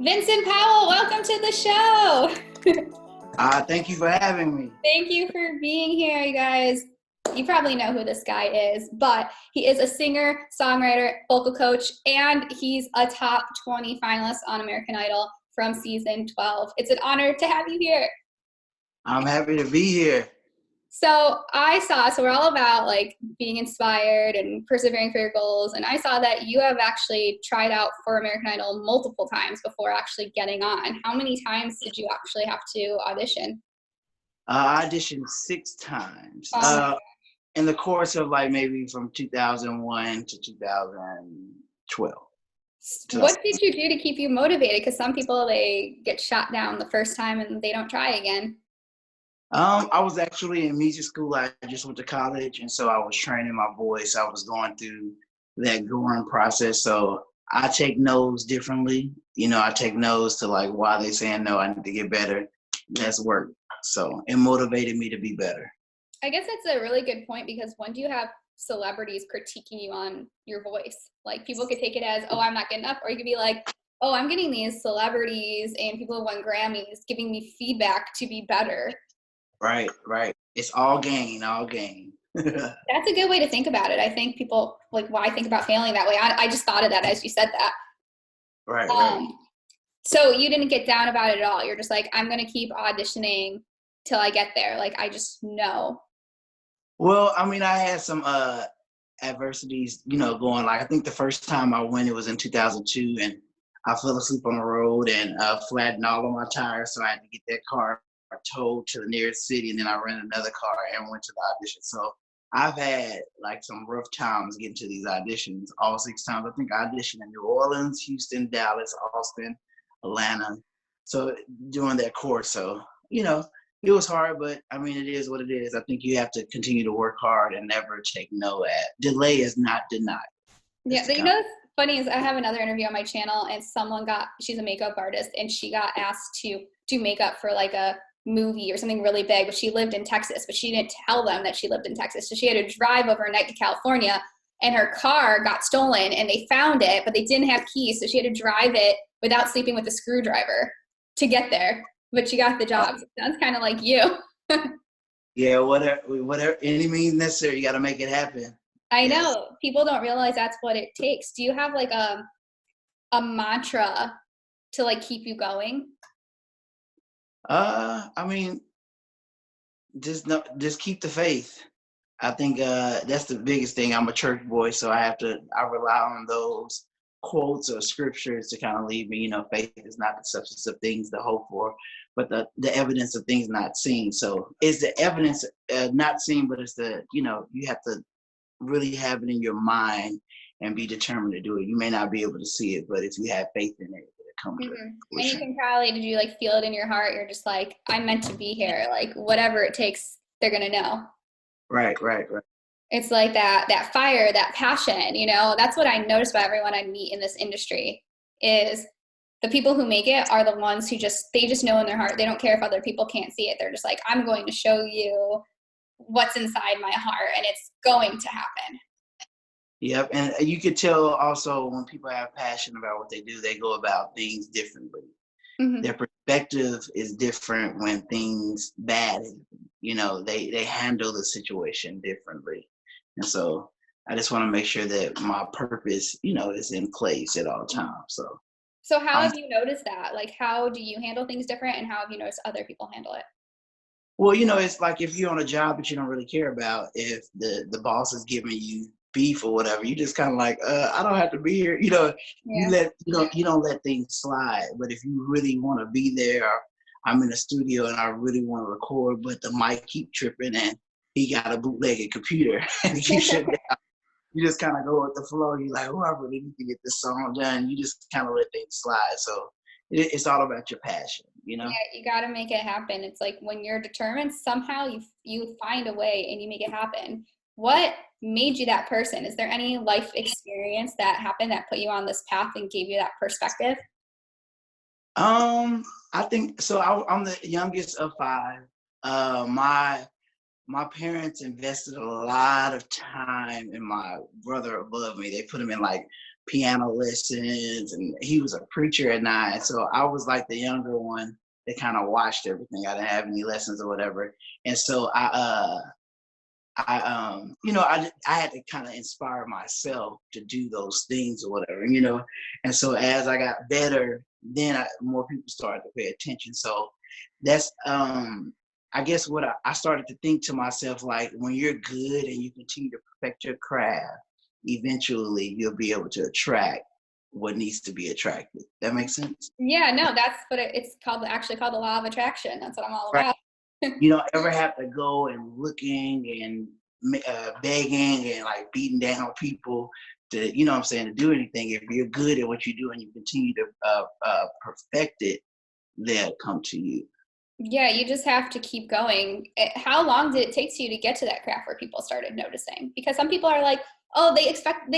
Vincent Powell, welcome to the show. Thank you for having me. Thank you for being here, you guys. You probably know who this guy is, but he is a singer, songwriter, vocal coach, and he's a top 20 finalist on American Idol from season 12. It's an honor to have you here. I'm happy to be here. So we're all about like being inspired and persevering for your goals. And I saw that you have actually tried out for American Idol multiple times before actually getting on. How many times did you actually have to audition? I auditioned 6 times Oh, in the course of like maybe from 2001 to 2012. what did you do to keep you motivated? Because some people, they get shot down the first time and they don't try again. I was actually in music school. I just went to college, and so I was training my voice. I was going through that growing process. So I take no's differently. I take no's to like, why they saying no, I need to get better. Let's work. So it motivated me to be better. I guess that's a really good point, because when do you have celebrities critiquing you on your voice? Like, people could take it as, oh, I'm not good enough, or you could be like, oh, I'm getting these celebrities and people who won Grammys giving me feedback to be better. Right. It's all gain. That's a good way to think about it. I think people, like, why think about failing that way? I just thought of that as you said that. Right. So you didn't get down about it at all. You're just like, I'm going to keep auditioning till I get there. Like, I just know. Well, I mean, I had some adversities, going. Like, I think the first time I went, it was in 2002, and I fell asleep on the road and flattened all of my tires, so I had to get that car towed to the nearest city, and then I rented another car and went to the audition. So I've had like some rough times getting to these auditions. All 6 times. I think I auditioned in New Orleans, Houston, Dallas, Austin, Atlanta. So during that course, so it was hard, but I mean, it is what it is. I think you have to continue to work hard and never take no at. Delay is not denied. Yeah, what's funny is I have another interview on my channel, and she's a makeup artist, and she got asked to do makeup for like a movie or something really big, but she lived in Texas, but she didn't tell them that she lived in Texas. So she had to drive overnight to California, and her car got stolen, and they found it, but they didn't have keys. So she had to drive it without sleeping with a screwdriver to get there, but she got the job. So it sounds kind of like you. Yeah, whatever, any means necessary, you got to make it happen. I know. People don't realize that's what it takes. Do you have like a mantra to like keep you going? I mean, just keep the faith. I think that's the biggest thing. I'm a church boy, so I rely on those quotes or scriptures to kind of lead me. Faith is not the substance of things to hope for, but the evidence of things not seen. So it's the evidence not seen, but it's you have to really have it in your mind and be determined to do it. You may not be able to see it, but if you have faith in it, come to and you can probably, did you like feel it in your heart? You're just like, I'm meant to be here. Like, whatever it takes, they're gonna know. Right. It's like that fire, that passion. That's what I notice about everyone I meet in this industry, is the people who make it are the ones who they just know in their heart. They don't care if other people can't see it. They're just like, I'm going to show you what's inside my heart, and it's going to happen. Yep, and you could tell also when people have passion about what they do, they go about things differently. Mm-hmm. Their perspective is different when things bad happen. They handle the situation differently. And so I just want to make sure that my purpose, is in place at all times. So how have you noticed that? Like, how do you handle things different, and how have you noticed other people handle it? Well, it's like if you're on a job that you don't really care about, if the boss is giving you beef or whatever, you just kind of like, I don't have to be here. You don't let things slide. But if you really want to be there, I'm in a studio and I really want to record, but the mic keep tripping and he got a bootlegged computer and he keeps shutting down. You just kind of go with the flow. You're like, I really need to get this song done. You just kind of let things slide. So it's all about your passion, Yeah, you got to make it happen. It's like when you're determined, somehow you find a way and you make it happen. What made you that person? Is there any life experience that happened that put you on this path and gave you that perspective? I think so. I'm the youngest of 5. My parents invested a lot of time in my brother above me. They put him in like piano lessons, and he was a preacher at 9. So I was like the younger one that kind of watched everything. I didn't have any lessons or whatever. And so I had to kind of inspire myself to do those things or whatever, And so as I got better, then more people started to pay attention. So that's, I guess what I started to think to myself, like, when you're good and you continue to perfect your craft, eventually you'll be able to attract what needs to be attracted. That makes sense? Yeah, no, that's what it's called, actually called the law of attraction. That's what I'm all Right. about. You don't ever have to go and looking and begging and like beating down people to, what I'm saying, to do anything. If you're good at what you do and you continue to perfect it, they'll come to you. Yeah, you just have to keep going. How long did it take you to get to that craft where people started noticing? Because some people are like, oh, they expect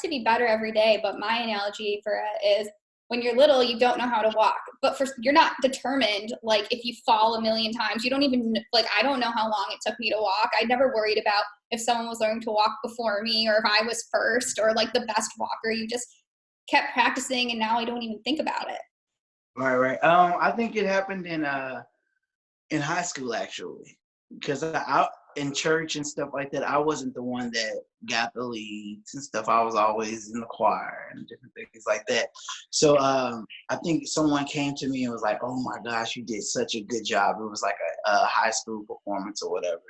to be better every day. But my analogy for it is, when you're little, you don't know how to walk, but you're not determined. Like, if you fall a million times, you don't even, like, I don't know how long it took me to walk. I never worried about if someone was learning to walk before me, or if I was first, or like the best walker. You just kept practicing, and now I don't even think about it. Right. I think it happened in high school, actually, because I in church and stuff like that, I wasn't the one that got the leads and stuff. I was always in the choir and different things like that. So I think someone came to me and was like, "Oh my gosh, you did such a good job." It was like a high school performance or whatever.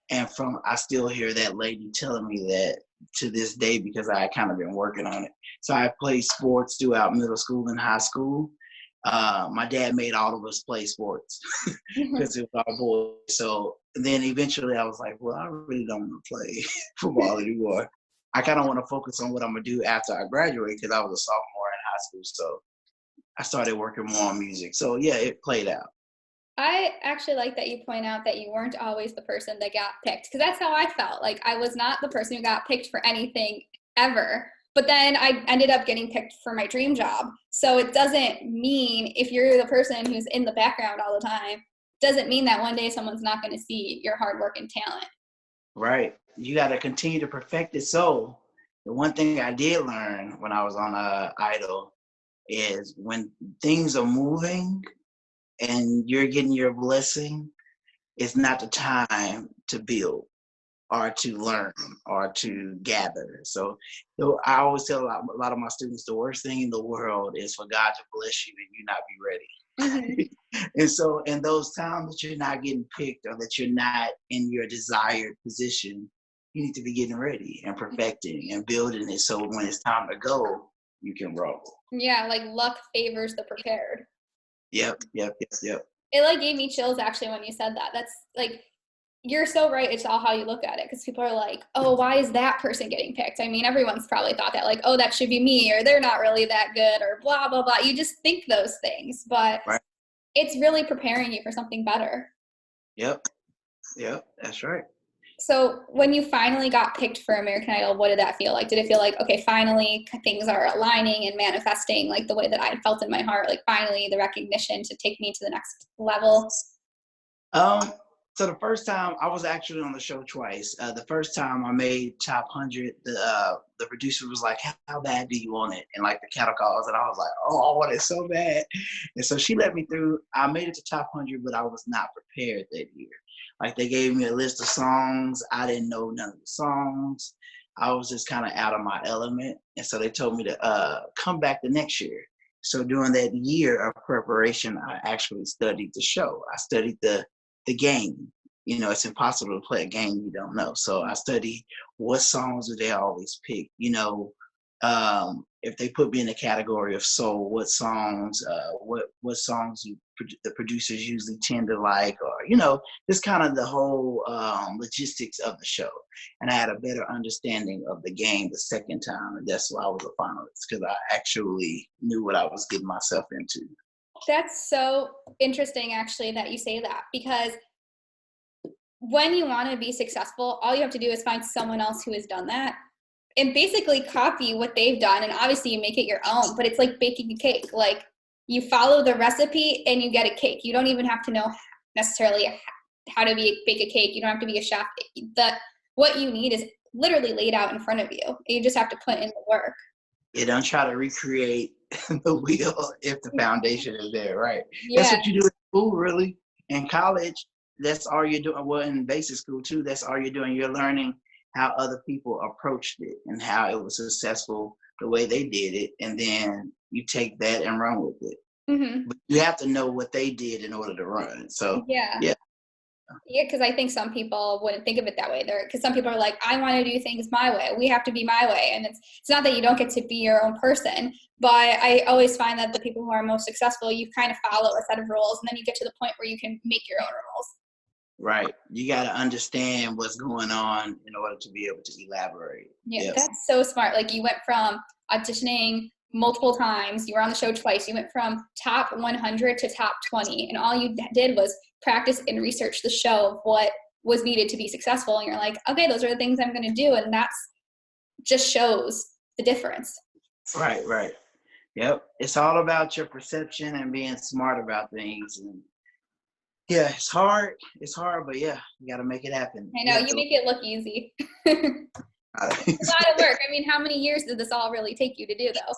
And I still hear that lady telling me that to this day, because I kind of been working on it. So I played sports throughout middle school and high school. My dad made all of us play sports because it was our boys. So then eventually I was like, well, I really don't want to play football anymore. I kind of want to focus on what I'm going to do after I graduate, because I was a sophomore in high school. So I started working more on music. So yeah, it played out. I actually like that you point out that you weren't always the person that got picked, because that's how I felt. Like, I was not the person who got picked for anything ever. But then I ended up getting picked for my dream job. So it doesn't mean, if you're the person who's in the background all the time, doesn't mean that one day someone's not going to see your hard work and talent. Right. You got to continue to perfect it. So the one thing I did learn when I was on Idol is, when things are moving and you're getting your blessing, it's not the time to build or to learn or to gather. So I always tell a lot of my students, the worst thing in the world is for God to bless you and you not be ready. Mm-hmm. And so in those times that you're not getting picked, or that you're not in your desired position, you need to be getting ready and perfecting and building it, so when it's time to go, you can roll. Yeah, like luck favors the prepared. Yep. It like gave me chills actually when you said that. That's like, you're so right. It's all how you look at it, because people are like, oh, why is that person getting picked? I mean, everyone's probably thought that, like, oh, that should be me, or they're not really that good, or blah, blah, blah. You just think those things, but Right. It's really preparing you for something better. Yep, that's right. So when you finally got picked for American Idol, what did that feel like? Did it feel like, okay, finally things are aligning and manifesting like the way that I felt in my heart, like finally the recognition to take me to the next level? So the first time, I was actually on the show twice. The first time I made top 100, the producer was like, "How bad do you want it?" And like the cattle calls, and I was like, "Oh, I want it so bad." And so she let me through. I made it to top 100, but I was not prepared that year. Like, they gave me a list of songs. I didn't know none of the songs. I was just kind of out of my element, and so they told me to come back the next year. So during that year of preparation, I actually studied the show. I studied the game. It's impossible to play a game you don't know. So I studied, what songs do they always pick? If they put me in the category of soul, what songs, what songs the producers usually tend to like, or just kind of the whole logistics of the show. And I had a better understanding of the game the second time, and that's why I was a finalist, because I actually knew what I was getting myself into. That's so interesting, actually, that you say that, because when you want to be successful, all you have to do is find someone else who has done that and basically copy what they've done. And obviously you make it your own, but it's like baking a cake. Like, you follow the recipe and you get a cake. You don't even have to know necessarily how to bake a cake. You don't have to be a chef. What you need is literally laid out in front of you. You just have to put in the work. don't try to recreate the wheel if the foundation is there, right? That's Yeah. what you do in school, really. In college, that's all you're doing. Well, in basic school too, that's all you're doing. You're learning how other people approached it and how it was successful the way they did it, and then you take that and run with it. Mm-hmm. But you have to know what they did in order to run. So Yeah. yeah. Yeah, because I think some people wouldn't think of it that way. Because some people are like, I want to do things my way. We have to be my way. And it's not that you don't get to be your own person, but I always find that the people who are most successful, you kind of follow a set of rules, and then you get to the point where you can make your own rules. Right. You got to understand what's going on in order to be able to elaborate. Yeah, Yep. that's so smart. Like, you went from auditioning multiple times, you were on the show twice, you went from top 100 to top 20, and all you did was practice and research the show of what was needed to be successful. And you're like, okay, those are the things I'm going to do. And that's just shows the difference. Right, right. Yep. It's all about your perception and being smart about things. And yeah, it's hard. It's hard, but yeah, you got to make it happen. I know, you make it look easy. It's a lot of work. I mean, how many years did this all really take you to do, though?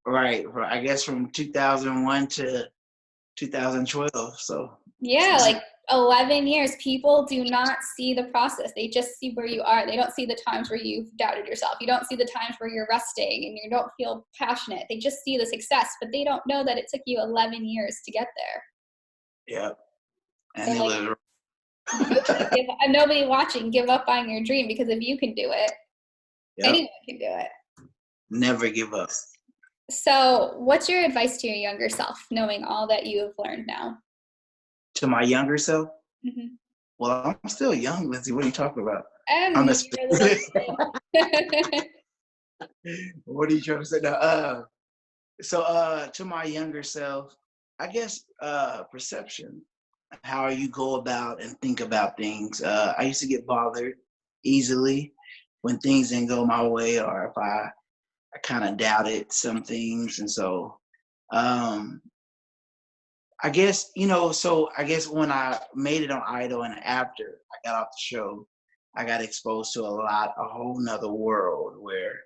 Right. I guess from 2001 to 2012. So yeah, like 11 years. People do not see the process. They just see where you are. They don't see the times where you've doubted yourself. You don't see the times where you're resting and you don't feel passionate. They just see the success, but they don't know that it took you 11 years to get there. Yep. And So, they like, nobody watching, give up on your dream, because if you can do it, anyone can do it. Never give up. So what's your advice to your younger self, knowing all that you have learned now? To my younger self? Mm-hmm. Well, I'm still young, Lindsay. What are you talking about? What are you trying to say? No, so to my younger self, I guess perception, how you go about and think about things. I used to get bothered easily when things didn't go my way, or if I kind of doubted some things. And so I guess, I guess when I made it on Idol and after I got off the show, I got exposed to a whole nother world where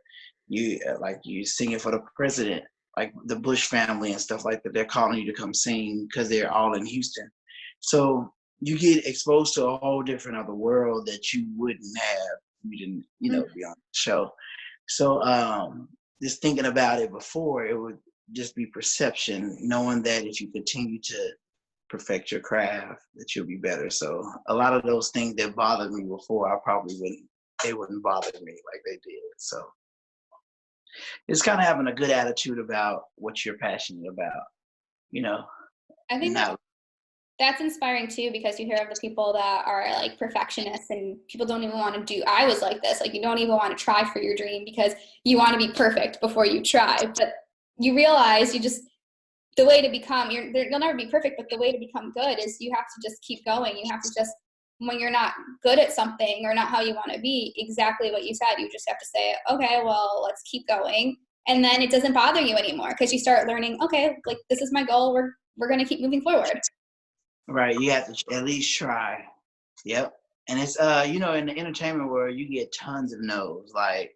you singing for the president, like the Bush family and stuff like that. They're calling you to come sing because they're all in Houston. So you get exposed to a whole different other world that you wouldn't have if you didn't, be on the show. So just thinking about it before, it would just be perception, knowing that if you continue to perfect your craft, that you'll be better. So a lot of those things that bothered me before, they wouldn't bother me like they did. So it's kind of having a good attitude about what you're passionate about, I think that's inspiring too, because you hear of the people that are like perfectionists and people don't even want to do. I was like this, like you don't even want to try for your dream because you want to be perfect before you try. But you realize the way to become, you'll never be perfect, but the way to become good is you have to just keep going. You have to just, when you're not good at something or not how you want to be, exactly what you said, you just have to say, okay, well, let's keep going. And then it doesn't bother you anymore because you start learning, okay, like this is my goal. We're going to keep moving forward. Right. You have to at least try. Yep. And it's, in the entertainment world, you get tons of no's. Like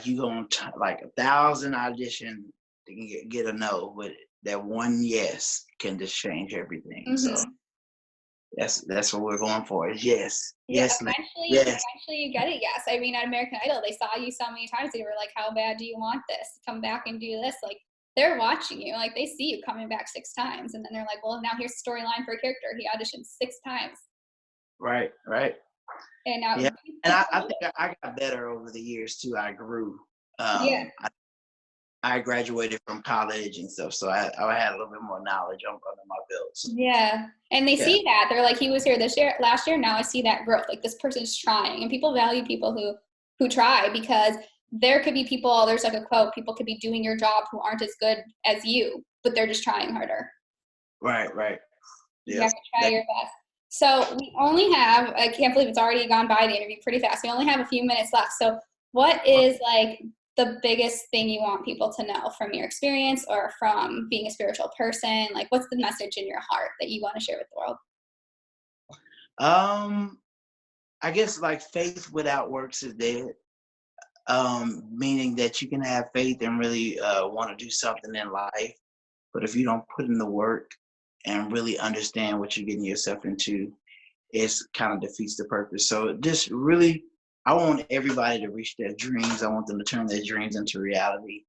you go on like 1,000 auditions to get a no, but that one yes can just change everything. Mm-hmm. So that's what we're going for. Is yes. Yeah, yes. Eventually you get it. Yes. I mean, at American Idol, they saw you so many times. They were like, how bad do you want this? Come back and do this. Like, they're watching you. Like, they see you coming back 6 times. And then they're like, well, now here's a storyline for a character. He auditioned 6 times. Right. And now, yeah. And I think I got better over the years too. I grew. I graduated from college and stuff, so I had a little bit more knowledge under my belt. So. Yeah, and they see that. They're like, he was here last year. Now I see that growth. Like, this person's trying, and people value people who try, because there could be people. There's like a quote: people could be doing your job who aren't as good as you, but they're just trying harder. Right. You have to try your best. So we only have, I can't believe it's already gone by the interview pretty fast. We only have a few minutes left. So what is like the biggest thing you want people to know from your experience or from being a spiritual person? Like, what's the message in your heart that you want to share with the world? I guess like faith without works is dead. meaning that you can have faith and really want to do something in life. But if you don't put in the work and really understand what you're getting yourself into, it's kind of defeats the purpose. So just really, I want everybody to reach their dreams. I want them to turn their dreams into reality.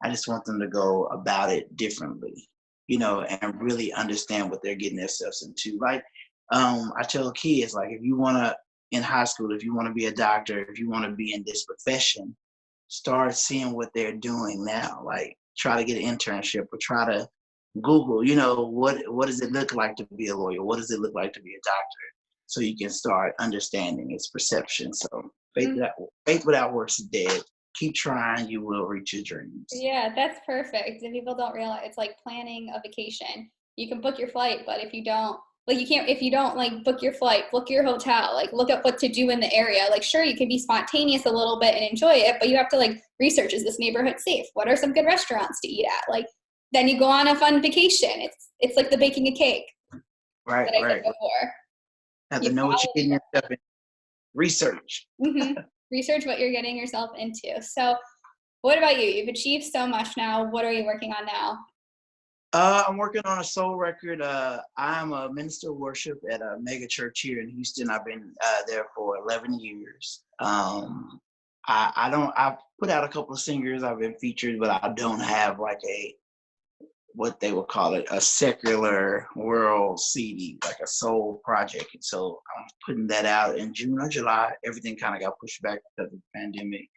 I just want them to go about it differently, and really understand what they're getting themselves into. Like, I tell kids, like, if you want to, in high school, if you want to be a doctor, if you want to be in this profession, start seeing what they're doing now. Like, try to get an internship or try to Google, what does it look like to be a lawyer? What does it look like to be a doctor? So you can start understanding its perception. So faith without works is dead. Keep trying, you will reach your dreams. Yeah, that's perfect. And people don't realize it's like planning a vacation. You can book your flight, but if you don't, if you don't book your flight, book your hotel, look up what to do in the area. Sure, you can be spontaneous a little bit and enjoy it, but you have to research, is this neighborhood safe? What are some good restaurants to eat at? Then you go on a fun vacation. It's like the baking a cake. Right, that I right. said before. Have to know what you're getting yourself in. Research. Research what you're getting yourself into. So what about you? You've achieved so much now. What are you working on now? I'm working on a soul record. I'm a minister of worship at a mega church here in Houston. I've been there for 11 years. I've put out a couple of singers. I've been featured, but I don't have what they would call it, a secular world CD, like a soul project. And so I'm putting that out in June or July. Everything kind of got pushed back because of the pandemic.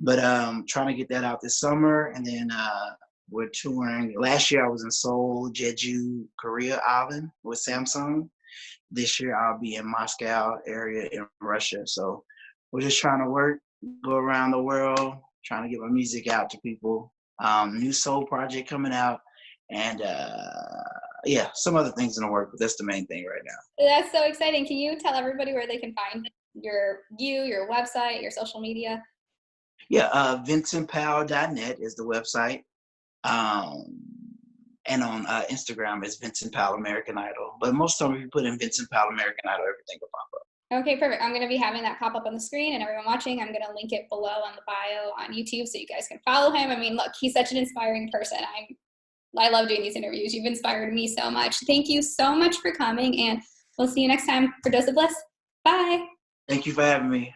But trying to get that out this summer. And then we're touring. Last year I was in Seoul, Jeju, Korea Island with Samsung. This year I'll be in Moscow area in Russia. So we're just trying to go around the world, trying to get my music out to people. New soul project coming out. And some other things in the work, but that's the main thing right now. That's so exciting. Can you tell everybody where they can find your website, your social media? Yeah, VincentPowell.net is the website. And on Instagram is Vincent Powell American Idol. But most of them, if you put in Vincent Powell American Idol, everything will pop up. Okay, perfect. I'm going to be having that pop up on the screen, and everyone watching, I'm going to link it below on the bio on YouTube so you guys can follow him. I mean, look, he's such an inspiring person. I love doing these interviews. You've inspired me so much. Thank you so much for coming, and we'll see you next time for Dose of Bliss. Bye. Thank you for having me.